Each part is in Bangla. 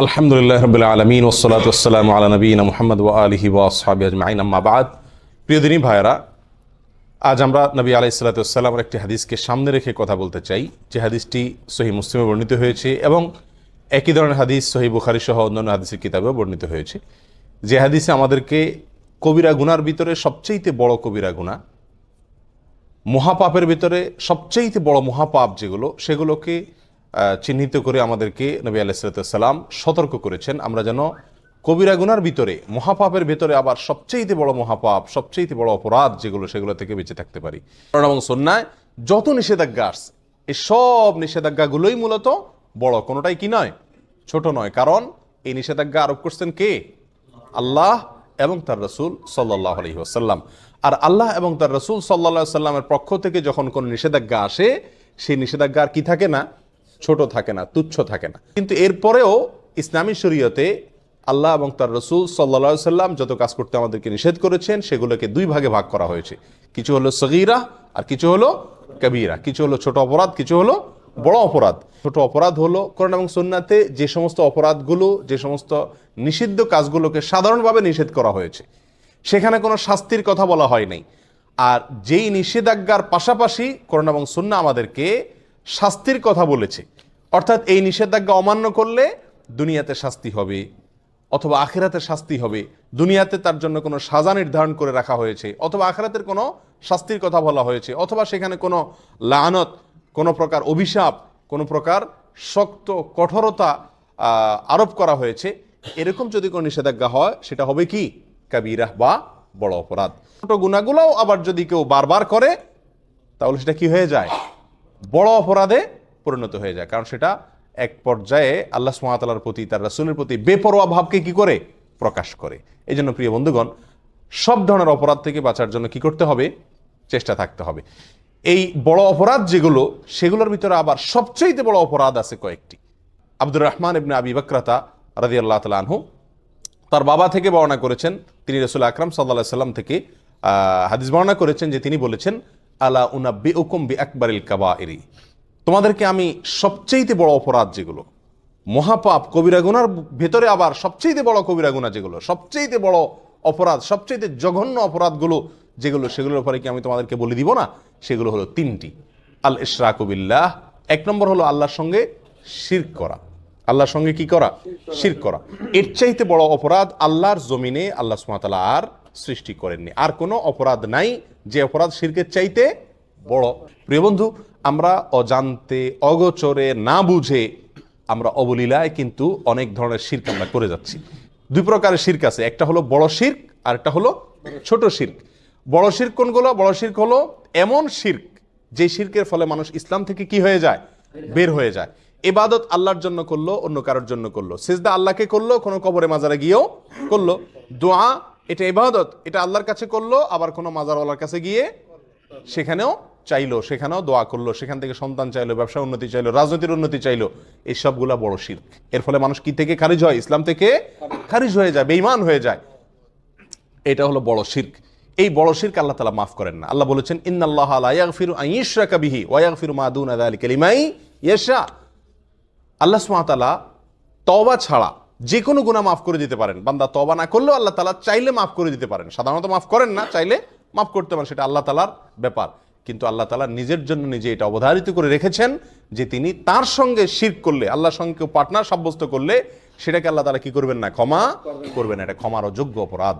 আলহামদুলিল্লাহ রাব্বিল আলামিন ওয়াসসালাতু ওয়াসসালামু আলা নবিয়িনা মুহাম্মদ ওয়া আলিহি ওয়া আসহাবিহি আজমাইন, আম্মা বাদ। প্রিয় দিনী ভাইরা, আজ আমরা নবী আলাইহিস সালাতু ওয়াসসালামের একটি হাদিসকে সামনে রেখে কথা বলতে চাই, যে হাদিসটি সহিহ মুসলিমে বর্ণিত হয়েছে এবং একই ধরনের হাদিস সহিহ বুখারী সহ অন্যান্য হাদিসের কিতাবেও বর্ণিত হয়েছে। যে হাদিসে আমাদেরকে কবিরা গুনার ভিতরে সবচেয়ে বড় কবিরা গুনাহ, মহাপাপের ভিতরে সবচেয়ে বড় মহাপাপ যেগুলো, সেগুলোকে চিহ্নিত করে আমাদেরকে নবী আলাইহিস সালাতু ওয়াসসালাম সতর্ক করেছেন, আমরা যেন কবিরা গুনার ভিতরে, মহাপাপের ভিতরে আবার সবচেয়ে বড় মহাপাপ, সবচেয়ে বড় অপরাধ যেগুলো, সেগুলো থেকে বেঁচে থাকতে পারি। কোরআন এবং সুন্নাহয় যত নিষেধাজ্ঞা আসছে, এই সব নিষেধাজ্ঞাগুলোই মূলত বড়, কোনোটাই কি নয়, ছোট নয়। কারণ এই নিষেধাজ্ঞা আরোপ করছেন কে? আল্লাহ এবং তার রাসূল সাল্লাল্লাহু আলাইহি ওয়াসাল্লাম। আর আল্লাহ এবং তার রাসূল সাল্লাল্লাহু আলাইহি ওয়াসাল্লামের পক্ষ থেকে যখন কোন নিষেধাজ্ঞা আসে, সেই নিষেধাজ্ঞা আর কি থাকে না, ছোট থাকে না, তুচ্ছ থাকে না। কিন্তু এরপরেও ইসলামী শরীয়তে আল্লাহ এবং তার রাসূল সাল্লাল্লাহু আলাইহি ওয়াসাল্লাম যত কাজ করতে আমাদেরকে নিষেধ করেছেন, সেগুলোকে দুই ভাগে ভাগ করা হয়েছে। কিছু হলো সগীরা আর কিছু হলো কবীরা। কিছু হলো ছোট অপরাধ, কিছু হলো বড় অপরাধ। ছোট অপরাধ হলো কোরআন এবং সুন্নাতে যে সমস্ত অপরাধগুলো, যে সমস্ত নিষিদ্ধ কাজগুলোকে সাধারণভাবে নিষেধ করা হয়েছে, সেখানে কোনো শাস্তির কথা বলা হয় নাই। আর যেই নিষেধাজ্ঞার পাশাপাশি কোরআন এবং সুন্নাহ আমাদেরকে শাস্তির কথা বলেছে, অর্থাৎ এই নিষেধাজ্ঞা অমান্য করলে দুনিয়াতে শাস্তি হবে অথবা আখিরাতে শাস্তি হবে। দুনিয়াতে তার জন্য কোনো সাজা নির্ধারণ করে রাখা হয়েছে, অথবা আখিরাতের কোনো শাস্তির কথা বলা হয়েছে, অথবা সেখানে কোনো লানত, কোনো প্রকার অভিশাপ, কোনো প্রকার শক্ত কঠোরতা আরোপ করা হয়েছে। এরকম যদি কোনো নিষেধাজ্ঞা হয়, সেটা হবে কি? কাবীরা বা বড় অপরাধ। ছোট গুনাহগুলোও আবার যদি কেউ বারবার করে, তাহলে সেটা কি হয়ে যায়? বড় অপরাধে পরিণত হয়ে যায়। কারণ সেটা এক পর্যায়ে আল্লাহ সুবহানাহু ওয়া তাআলার প্রতি, তার রাসূলের প্রতি বেপরোয়া ভাবকে কি করে? প্রকাশ করে। এই জন্য প্রিয় বন্ধুগণ, সব ধরনের অপরাধ থেকে বাঁচার জন্য কি করতে হবে? চেষ্টা থাকতে হবে। এই বড় অপরাধ যেগুলো, সেগুলোর ভিতরে আবার সবচেয়ে বড় অপরাধ আছে কয়েকটি। আব্দুর রহমান ইবনে আবি বকরাতা রাদিয়াল্লাহু তাআলা আনহু তার বাবা থেকে বর্ণনা করেছেন, তিনি রাসূল আকরাম সাল্লাল্লাহু আলাইহি সাল্লাম থেকে হাদিস বর্ণনা করেছেন যে তিনি বলেছেন, আলা উনাব্বিউকুম বিআকবারিল কাবাইরি, তোমাদেরকে আমি সবচেয়ে বড় অপরাধ যেগুলো, মহাপাপ কবিরা গুনার ভেতরে আবার সবচেয়ে বড় কবিরা গুনাহ যেগুলো, সবচেয়ে বড় অপরাধ, সবচেয়ে জঘন্য অপরাধগুলো যেগুলো, সেগুলোর ব্যাপারে কি আমি তোমাদেরকে বলে দিব না? সেগুলো হলো তিনটি। আল ইশরাকু বিল্লাহ, এক নম্বর হলো আল্লাহর সঙ্গে শিরক করা। আল্লাহর সঙ্গে কি করা? শিরক করা। এর চাইতে বড় অপরাধ আল্লাহর জমিনে আল্লাহ সুবহানাহু ওয়া তাআলা আর সৃষ্টি করেননি। আর কোনো অপরাধ নাই যে অপরাধ শিরকের চাইতে বড়। প্রিয় বন্ধু, আমরা অজান্তে, অগোচরে, না বুঝে আমরা অবলীলায় কিন্তু অনেক ধরনের শিরক আমরা করে যাচ্ছি। দুই প্রকারের শিরক আছে, একটা হলো বড় শিরক আর একটা হলো ছোট শিরক। বড় শিরক কোনগুলো? বড় শিরক হলো এমন শিরক যে শিরকের ফলে মানুষ ইসলাম থেকে কি হয়ে যায়? বের হয়ে যায়। ইবাদত আল্লাহর জন্য করলো, অন্য কারোর জন্য করলো। সিজদা আল্লাহকে করলো, কোনো কবরে মাজারে গিয়েও করলো। দোয়া, এটা ইবাদত, এটা আল্লাহর কাছে করলো, আবার কোনো মাজারওয়ালার কাছে গিয়ে সেখানেও চাইলো, সেখানেও দোয়া করলো, সেখান থেকে সন্তান চাইলো, ব্যবসা উন্নতি চাইলো, রাজনীতির উন্নতি চাইলো। এই সবগুলা বড় শিরক। এর ফলে মানুষ কি থেকে খারিজ হয়? ইসলাম থেকে খারিজ হয়ে যায়, বেঈমান হয়ে যায়। এটা হলো বড় শিরক। এই বড় শিরক আল্লাহ তাআলা মাফ করেন না। আল্লাহ বলেছেন, ইন্নাল্লাহা লা ইয়াগফিরু আন ইউশরাকা বিহি ওয়া ইয়াগফিরু মা দুনা যালিকা লিমান ইয়াশা। আল্লাহ সুবহানাহু ওয়া তাআলা তওবা ছাড়া যে কোনো গুনাহ মাফ করে দিতে পারেন। বান্দা তওবা না করলেও আল্লাহ তাআলা চাইলে মাফ করে দিতে পারেন। সাধারণত মাফ করেন না, চাইলে মাফ করতে পারেন, সেটা আল্লাহ তাআলার ব্যাপার। কিন্তু আল্লাহ তাআলা নিজের জন্য নিজে এটা অবধারিত করে রেখেছেন যে তিনি তার সঙ্গে শিরক করলে, আল্লাহর সঙ্গে কেউ পার্টনার সাব্যস্ত করলে, সেটাকে আল্লাহ তাআলা কি করবেন না? ক্ষমা করবেন না। এটা ক্ষমার অযোগ্য অপরাধ।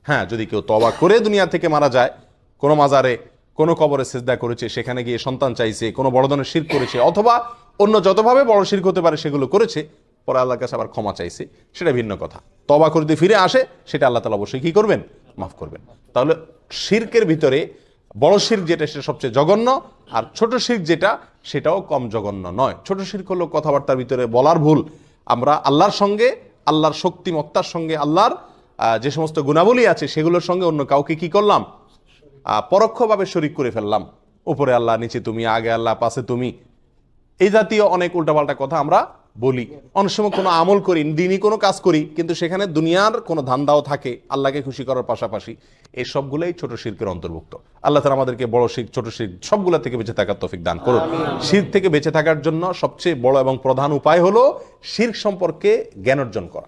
হ্যাঁ, যদি কেউ তওবা করে দুনিয়া থেকে মারা যায়, কোনো মাজারে, কোনো কবরে সিজদা করেছে, সেখানে গিয়ে সন্তান চাইছে, কোনো বড় ধরনের শিরক করেছে, অথবা অন্য যতভাবে বড় শিরক হতে পারে সেগুলো করেছে, পরে আল্লাহর কাছে আবার ক্ষমা চাইছে, সেটা ভিন্ন কথা। তওবা করতে ফিরে আসে, সেটা আল্লাহ তাআলা অবশ্যই কি করবেন? মাফ করবেন। তাহলে শিরকের ভিতরে বড় শিরক যেটা, সেটা সবচেয়ে জঘন্য, আর ছোট শিরক যেটা, সেটাও কম জঘন্য নয়। ছোট শিরক হলো কথাবার্তার ভিতরে বলার ভুল। আমরা আল্লাহর সঙ্গে, আল্লাহর শক্তিমত্তার সঙ্গে, আল্লাহর যে সমস্ত গুণাবলী আছে সেগুলোর সঙ্গে অন্য কাউকে কি করলাম? পরোক্ষভাবে শরীক করে ফেললাম। উপরে আল্লাহ, নিচে তুমি, আগে আল্লাহ, পাশে তুমি, এই জাতীয় অনেক উল্টাপাল্টা কথা আমরা বলি, অনেক সময় কোনো আমল করি, দিনই কোনো কাজ করি, কিন্তু সেখানে দুনিয়ার কোনো ধান্দাও থাকে আল্লাহকে খুশি করার পাশাপাশি। এই সবগুলোই ছোট শিরকের অন্তর্ভুক্ত। আল্লাহ তাআলা আমাদেরকে বড় শিরক, ছোট শিরক সবগুলা থেকে বেঁচে থাকার তৌফিক দান করুন। শিরক থেকে বেঁচে থাকার জন্য সবচেয়ে বড় এবং প্রধান উপায় হলো শিরক সম্পর্কে জ্ঞান অর্জন করা।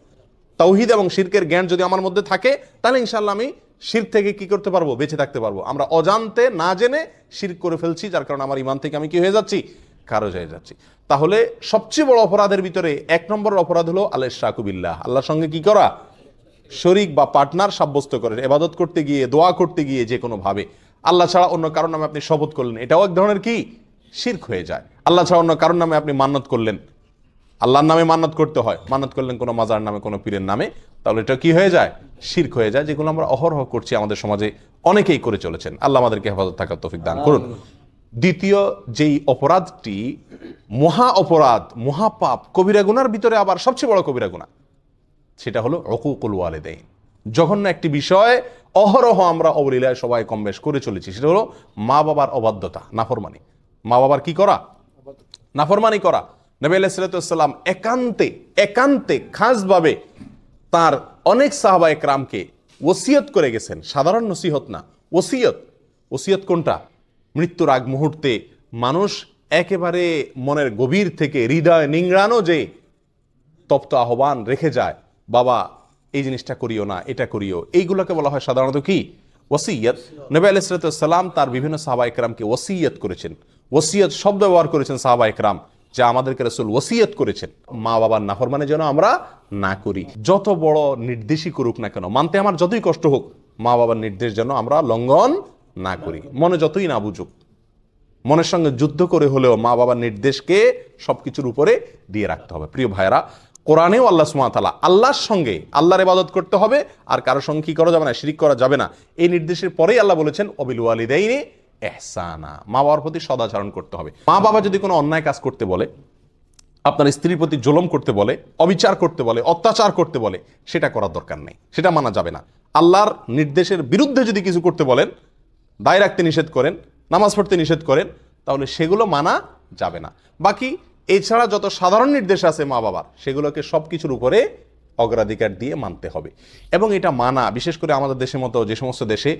তাওহীদ এবং শিরকের জ্ঞান যদি আমার মধ্যে থাকে, তাহলে ইনশাআল্লাহ আমি শিরক থেকে কি করতে পারবো? বেঁচে থাকতে পারবো। আমরা অজান্তে না জেনে শিরক করে ফেলছি, যার কারণে আমার ঈমান থেকে আমি কি হয়ে যাচ্ছি? খারজ হয়ে যাচ্ছি। তাহলে সবচেয়ে বড় অপরাধের ভিতরে 1 নম্বর অপরাধ হলো আল ইশরাকু বিল্লাহ, আল্লাহর সঙ্গে কি করা? শরীক বা পার্টনার সাব্যস্ত করে ইবাদত করতে গিয়ে, দোয়া করতে গিয়ে যে কোনো ভাবে আল্লাহ ছাড়া অন্য কারোর নামে আপনি শপথ করলেন, এটাও এক ধরনের কি? শিরক হয়ে যায়। আল্লাহ ছাড়া অন্য কারোর নামে আপনি মান্নত করলেন, আল্লাহর নামে মান্নত করতে হয়, মান্নত করলেন কোনো মাজার নামে, কোনো পীরের নামে, তাহলে এটা কি হয়ে যায়? শিরক হয়ে যায়, যেগুলো আমরা অহরহ করছি, আমাদের সমাজে অনেকেই করে চলেছেন। আল্লাহ আমাদেরকে হেফাজত থাকার তৌফিক দান করুন। দ্বিতীয় যেই অপরাধটি মহা অপরাধ, মহাপাপ, কবিরা গুনার ভিতরে আবার সবচেয়ে বড় কবিরা গুনাহ, সেটা হলো উকুকুল ওয়ালিদাইন। জঘন্য একটি বিষয় অহরহ আমরা অবলীলায় সবাই কম বেশ করে চলেছি, সেটা হলো মা বাবার অবাধ্যতা, নাফরমানি। মা বাবার কি করা? নাফরমানি করা। নবী আলাইহিস সালাতু ওয়াস সালাম একান্তে খাসভাবে তার অনেক সাহাবায়ে কেরামকে ওসিয়ত করে গেছেন। সাধারণ নসিহত না, ওসিয়ত কোনটা? মৃত্যুর আগ মুহূর্তে মানুষ একেবারে মনের গভীর থেকে, হৃদয় নিংড়ানো যে তপ্ত আহ্বান রেখে যায়, বাবা এই জিনিসটা করিও না, এটা করিও, এইগুলোকে বলা হয় সাধারণত কি? ওসিয়ত। নবী আলাইহিস সালাতু ওয়াস সালাম তার বিভিন্ন সাহাবায়ে কেরামকে ওসিয়ত করেছেন। ওসিয়ত শব্দ ব্যবহার করেছেন সাহাবায়ে কেরাম, যা আমাদেরকে রাসূল ওসিয়ত করেছেন মা বাবার নাফরমানি যেন আমরা না করি। যত বড় নির্দেশই করুক না কেন, মানতে আমার যতই কষ্ট হোক, মা বাবার নির্দেশ যেন আমরা লঙ্ঘন না করি। মনে যতই না বুঝুক, মনের সঙ্গে যুদ্ধ করে হলেও মা বাবার নির্দেশকে সবকিছুর উপরে দিয়ে রাখতে হবে। প্রিয় ভাইরা, কোরআনেও আল্লাহ সুবহানাহু ওয়া তাআলা আল্লাহর সঙ্গে আল্লাহর ইবাদত করতে হবে, আর কারোর সঙ্গে কি করা যাবে না? শিরিক করা যাবে না। এই নির্দেশের পরেই আল্লাহ বলেছেন ওয়াবিল ওয়ালিদাইনি ইহসানা, মা বাবার প্রতি সদাচরণ করতে হবে। মা বাবা যদি কোনো অন্যায় কাজ করতে বলে, আপনার স্ত্রীর প্রতি জুলুম করতে বলে, অবিচার করতে বলে, অত্যাচার করতে বলে, সেটা করার দরকার নেই, সেটা মানা যাবে না। আল্লাহর নির্দেশের বিরুদ্ধে যদি কিছু করতে বলেন, দায় রাখতে নিষেধ করেন, নামাজ পড়তে নিষেধ করেন, তাহলে সেগুলো মানা যাবে না। বাকি এছাড়া যত সাধারণ নির্দেশ আছে মা বাবার, সেগুলোকে সব কিছুর উপরে অগ্রাধিকার দিয়ে মানতে হবে। এবং এটা মানা, বিশেষ করে আমাদের দেশের মতো যে সমস্ত দেশে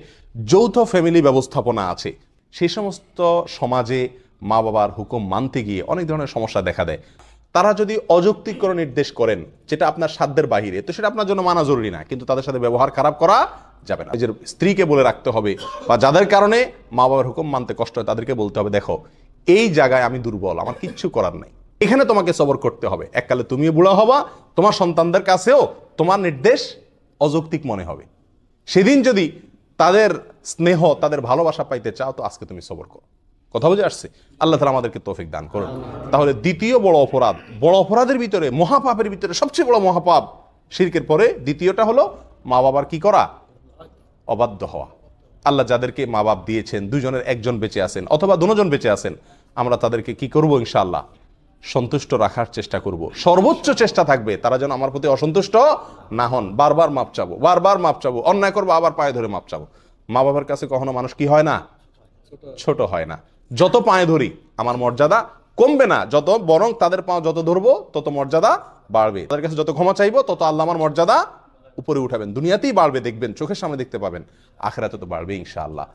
যৌথ ফ্যামিলি ব্যবস্থাপনা আছে, সেই সমস্ত সমাজে মা বাবার হুকুম মানতে গিয়ে অনেক ধরনের সমস্যা দেখা দেয়। তারা যদি অযৌক্তিক কোনো নির্দেশ করেন যেটা আপনার সাধ্যের বাহিরে, তো সেটা আপনার জন্য মানা জরুরি না, কিন্তু তাদের সাথে ব্যবহার খারাপ করা যাবে না। নিজের স্ত্রীকে বলে রাখতে হবে, বা যাদের কারণে মা বাবার হুকুম মানতে কষ্ট হয় তাদেরকে বলতে হবে, দেখো এই জায়গায় আমি দুর্বল, আমার কিচ্ছু করার নাই, এখানে তোমাকে সবর করতে হবে। এককালে তুমিও বুড়া হবা, তোমার সন্তানদের কাছেও তোমার নির্দেশ অযৌক্তিক মনে হবে। সেদিন যদি তাদের স্নেহ, তাদের ভালোবাসা পাইতে চাও, তো আজকে তুমি সবর করো। কথা বুঝে আসছে? আল্লাহ তাআলা আমাদেরকে তৌফিক দান করুন। তাহলে দ্বিতীয় বড় অপরাধ, বড় অপরাধের ভিতরে, মহাপাপের ভিতরে সবচেয়ে বড় মহাপাপ, শিরকের পরে দ্বিতীয়টা হলো মা বাবার কি করা? অবাধ্য হওয়া। আল্লাহ যাদেরকে মা বাপ দিয়েছেন, দুজনের একজন বেঁচে আছেন অথবা দুজন বেঁচে আছেন, আমরা তাদেরকে কি করব? ইনশাআল্লাহ সন্তুষ্ট রাখার চেষ্টা করব। সর্বোচ্চ চেষ্টা থাকবে তারা যেন আমার প্রতি অসন্তুষ্ট না হন। বারবার মাপ চাবো, বারবার মাপ চাবো, অন্যায় করবো আবার পায়ে ধরে মাপ চাবো। মা বাবার কাছে কখনো মানুষ কি হয় না? ছোট হয় না। যত পায়ে ধরি আমার মর্যাদা কমবে না, যত বরং তাদের পা যত ধরবো তত মর্যাদা বাড়বে। তাদের কাছে যত ক্ষমা চাইবো তত আল্লাহ আমার মর্যাদা উপরে উঠাবেন। দুনিয়াতেই বাড়বে, দেখবেন, চোখের সামনে দেখতে পাবেন, আখিরাতে তো বাড়বে ইনশাআল্লাহ।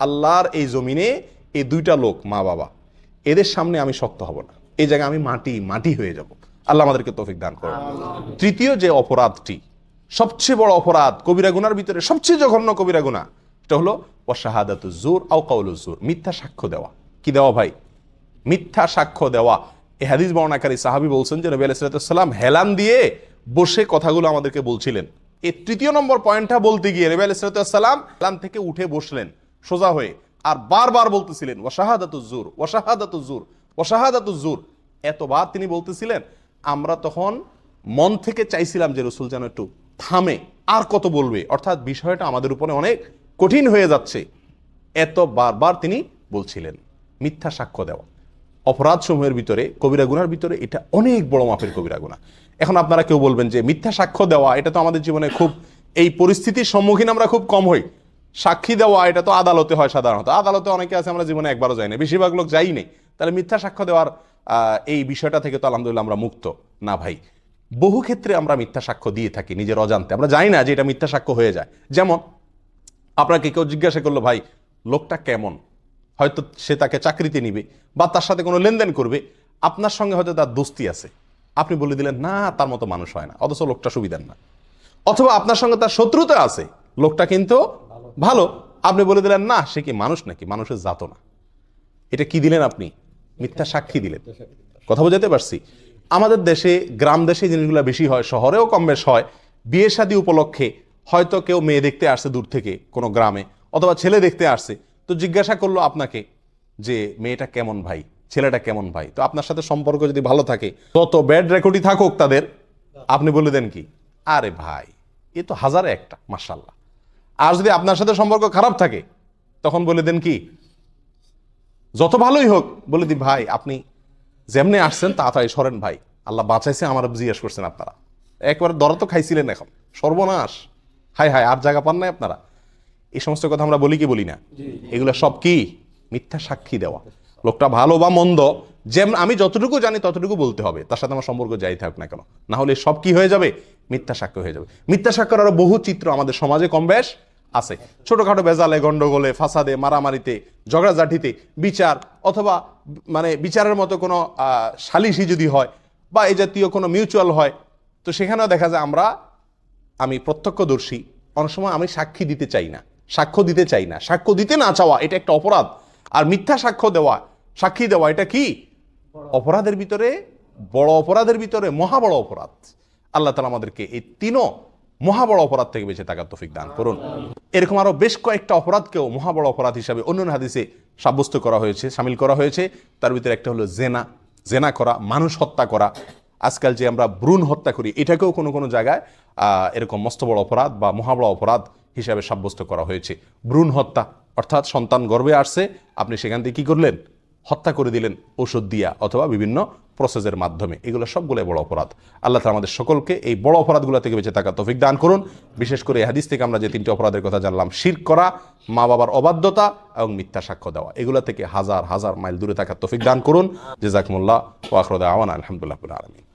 আল্লাহর এই জমিনে এই দুইটা লোক, মা বাবা, এদের সামনে আমি শক্ত হব না, এই জায়গায় আমি মাটি হয়ে যাব। আল্লাহ আমাদেরকে তৌফিক দান করুন। তৃতীয় যে অপরাধটি, সবচেয়ে বড় অপরাধ, কবিরা গুনার ভিতরে সবচেয়ে জঘন্য কবিরা গুনাহ, এটা হলো ওয়াশাহাদাতুজ জুর আও কাউলুজ জুর, মিথ্যা সাক্ষ্য দেওয়া। কি দেওয়া ভাই? মিথ্যা সাক্ষ্য দেওয়া। এই হাদিস বর্ণনাকারী সাহাবী বলছেন যে নবী আলাইহিস সালাম হেলান দিয়ে বসে কথাগুলো আমাদেরকে বলছিলেন। এই তৃতীয় নম্বর পয়েন্টটা বলতে গিয়ে নবী আলাইহিস সালাম হেলান থেকে উঠে বসলেন সোজা হয়ে, আর বারবার বলতেছিলেন ওয়াশাহাদাতুজ জুর, ওয়াশাহাদাতুজ জুর, ওয়াশাহাদাতুজ জুর। এতবার তিনি বলতেছিলেন, আমরা তখন মন থেকে চাইছিলাম যে রাসূল যেন একটু থামে, আর কত বলবে, অর্থাৎ বিষয়টা আমাদের উপরে অনেক কঠিন হয়ে যাচ্ছে। এত বারবার তিনি বলছিলেন। মিথ্যা সাক্ষ্য দেওয়া অপরাধ সমূহের ভিতরে, কবিরা গুনার ভিতরে এটা অনেক বড় মাপের কবিরা গুনাহ। এখন আপনারা কেউ বলবেন যে মিথ্যা সাক্ষ্য দেওয়া, এটা তো আমাদের জীবনে খুব, এই পরিস্থিতির সম্মুখীন আমরা খুব কম হই। সাক্ষী দেওয়া এটা তো আদালতে হয় সাধারণত, আদালতে অনেকে আছে আমরা জীবনে একবারও যাই না, বেশিরভাগ লোক যাই নেই। তাহলে মিথ্যা সাক্ষ্য দেওয়ার এই বিষয়টা থেকে তো আলহামদুলিল্লাহ আমরা মুক্ত না ভাই। বহু ক্ষেত্রে আমরা মিথ্যা সাক্ষ্য দিয়ে থাকি নিজের অজান্তে, আমরা জানি না যে এটা মিথ্যা সাক্ষ্য হয়ে যায়। যেমন আপনাকে কেউ জিজ্ঞাসা করলো, ভাই লোকটা কেমন, হয়তো সে তাকে চাকরিতে নিবে বা তার সাথে কোনো লেনদেন করবে, আপনার সঙ্গে হয়তো তার দোস্তি আছে, আপনি বলে দিলেন না তার মতো মানুষ হয় না, অথচ লোকটা সুবিধার না। অথবা আপনার সঙ্গে তার শত্রুতা আছে, লোকটা কিন্তু ভালো, আপনি বলে দিলেন না সে কি মানুষ নাকি, মানুষের জাত না। এটা কি দিলেন আপনি? মিথ্যা সাক্ষী দিলেন। কথা বোঝাতে পারছি? আমাদের দেশে, গ্রাম দেশে জিনিসগুলো বেশি হয়, শহরেও কম বেশ হয়। বিয়ে শাদী উপলক্ষে হয়তো কেউ মেয়ে দেখতে আসছে দূর থেকে কোনো গ্রামে, অথবা ছেলে দেখতে আসছে, তো জিজ্ঞাসা করলো আপনাকে যে মেয়েটা কেমন ভাই, ছেলেটা কেমন ভাই। তো আপনার সাথে সম্পর্ক যদি ভালো থাকে, তত ব্যাড রেকর্ডই থাকুক তাদের, আপনি বলে দেন কি, আরে ভাই এ তো হাজারে একটা, মাশাআল্লাহ। আর যদি আপনার সাথে সম্পর্ক খারাপ থাকে, তখন বলে দেন কি, যত ভালোই হোক বলে দি ভাই আপনি যেমনি আসছেন তাড়াতাড়ি সরেন ভাই, আল্লাহ বাঁচাইছে, আমার জিজ্ঞেস করছেন আপনারা, একবার দরা তো খাইছিলেন, এখন সর্বনাশ, হাই হাই আর জায়গা পান নাই আপনারা। এই সমস্ত কথা আমরা বলি কি বলি না? এগুলো সব কি মিথ্যা সাক্ষী দেওয়া। লোকটা ভালো বা মন্দ, যেমন আমি যতটুকু জানি ততটুকু বলতে হবে, তার সাথে আমার সম্পর্ক যাই থাক না কেন, না হলে সব কি হয়ে যাবে, মিথ্যা সাক্ষ্য হয়ে যাবে। মিথ্যা সাক্ষ্যের আরো বহু চিত্র আমাদের সমাজে কম বেশ আছে। ছোটখাটো বেজালে, গন্ডগোলে, ফাসাদে, মারামারিতে, ঝগড়াঝাটিতে, বিচার অথবা মানে বিচারের মতো কোনো সালিশি যদি হয় বা এই জাতীয় কোনো মিউচুয়াল হয়, তো সেখানেও দেখা যায় আমি প্রত্যক্ষদর্শী, অনেক সময় আমি সাক্ষী দিতে চাই না, সাক্ষ্য দিতে চাই না। সাক্ষ্য দিতে না চাওয়া এটা একটা অপরাধ, আর মিথ্যা সাক্ষ্য দেওয়া, সাক্ষী দেওয়া, এটা কি অপরাধের ভিতরে, বড় অপরাধের ভিতরে মহা বড় অপরাধ। আল্লাহ তাআলা আমাদেরকে এই তিনও মহা বড় অপরাধ থেকে বেঁচে থাকার তৌফিক দান করুন। এরকম আরো বেশ কয়েকটা অপরাধকেও মহা বড় অপরাধ হিসাবে অন্যান্য হাদিসে সাব্যস্ত করা হয়েছে, শামিল করা হয়েছে। তার ভিতরে একটা হলো জেনা, জেনা করা, মানুষ হত্যা করা। আজকাল যে আমরা ভ্রূণ হত্যা করি, এটাকেও কোনো কোনো জায়গায় এরকম মস্ত বড় অপরাধ বা মহা বড় অপরাধ হিসাবে সাব্যস্ত করা হয়েছে। ভ্রূণ হত্যা অর্থাৎ সন্তান গর্ভে আসছে, আপনি সেখান থেকে কি করলেন, হত্যা করে দিলেন ওষুধ দিয়া অথবা বিভিন্ন প্রসেসের মাধ্যমে। এগুলো সবগুলো বড় অপরাধ। আল্লাহ তাআলা আমাদের সকলকে এই বড় অপরাধগুলো থেকে বেঁচে থাকার তৌফিক দান করুন। বিশেষ করে এই হাদিস থেকে আমরা যে তিনটি অপরাধের কথা জানলাম, শিরক করা, মা বাবার অবাধ্যতা এবং মিথ্যা সাক্ষ্য দেওয়া, এগুলো থেকে হাজার হাজার মাইল দূরে থাকার তৌফিক দান করুন। জাযাকুমুল্লাহ ওয়া আখিরু দাওয়ানা আলহামদুলিল্লাহি রাব্বিল আলামিন।